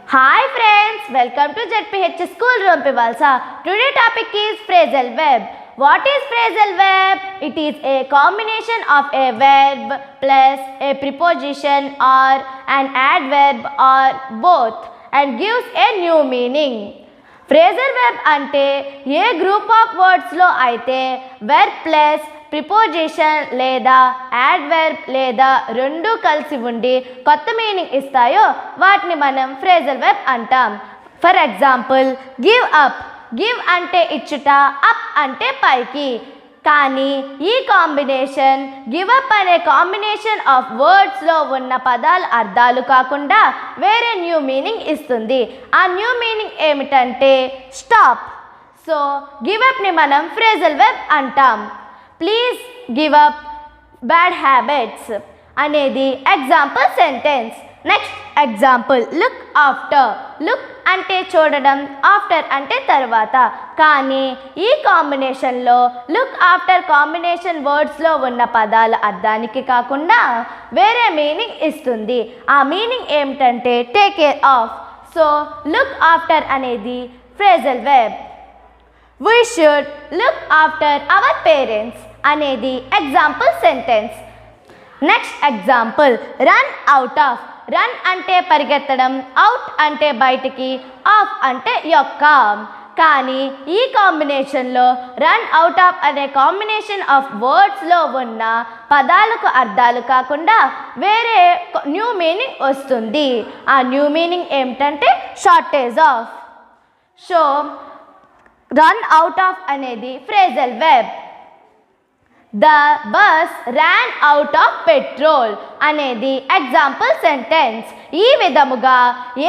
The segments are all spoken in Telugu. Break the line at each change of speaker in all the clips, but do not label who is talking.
Hi friends, welcome to ZPH School Room Pivalsa. Today topic is phrasal verb. What is phrasal verb? It is a combination of a verb plus a preposition or an adverb or both and gives a new meaning. Phrasal verb అంటే ఏ గ్రూప్ ఆఫ్ వర్డ్స్లో అయితే వెర్బ్ ప్లస్ ప్రిపోజిషన్ లేదా యాడ్వర్బ్ లేదా రెండు కలిసి ఉండి కొత్త మీనింగ్ ఇస్తాయో వాటిని మనం ఫ్రేజల్ వెర్బ్ అంటాం. For example give up. Give అంటే ఇచ్చుట, అప్ అంటే పైకి. కానీ ఈ కాంబినేషన్ గివ్ అప్ అనే కాంబినేషన్ ఆఫ్ వర్డ్స్లో ఉన్న పదాల అర్థాలు కాకుండా వేరే న్యూ మీనింగ్ ఇస్తుంది. ఆ న్యూ మీనింగ్ ఏమిటంటే స్టాప్. సో గివ్ అప్ని మనం ఫ్రేజల్ వెర్బ్ అంటాం. Please give up bad habits అనేది example sentence. Next example look after. Look అంటే చూడడం, ఆఫ్టర్ అంటే తర్వాత. కానీ ఈ కాంబినేషన్లో లుక్ ఆఫ్టర్ కాంబినేషన్ వర్డ్స్లో ఉన్న పదాల అర్థానికి కాకుండా వేరే మీనింగ్ ఇస్తుంది. ఆ మీనింగ్ ఏమిటంటే take care of. So look after అనేది phrasal verb. We should look after our parents అనేది example sentence. Next example run out of. Run అంటే పరిగెత్తడం, అవుట్ అంటే బయటికి, ఆఫ్ అంటే యొక్క. కానీ ఈ కాంబినేషన్లో రన్ అవుట్ ఆఫ్ అనే కాంబినేషన్ ఆఫ్ వర్డ్స్లో ఉన్న పదాలకు అర్థాలు కాకుండా వేరే న్యూ మీనింగ్ వస్తుంది. ఆ న్యూ మీనింగ్ ఏమిటంటే shortage of. So run out of అనేది phrasal verb. The bus ran out of petrol అనేది ఎగ్జాంపుల్ సెంటెన్స్. ఈ విధముగా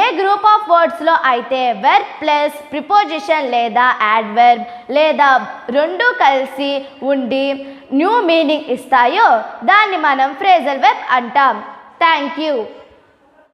ఏ గ్రూప్ ఆఫ్ వర్డ్స్లో అయితే వెర్బ్ ప్లస్ ప్రిపోజిషన్ లేదా యాడ్వర్బ్ లేదా రెండు కలిసి ఉండి న్యూ మీనింగ్ ఇస్తాయో దాన్ని మనం ఫ్రేజల్ వెర్బ్ అంటాం. Thank you.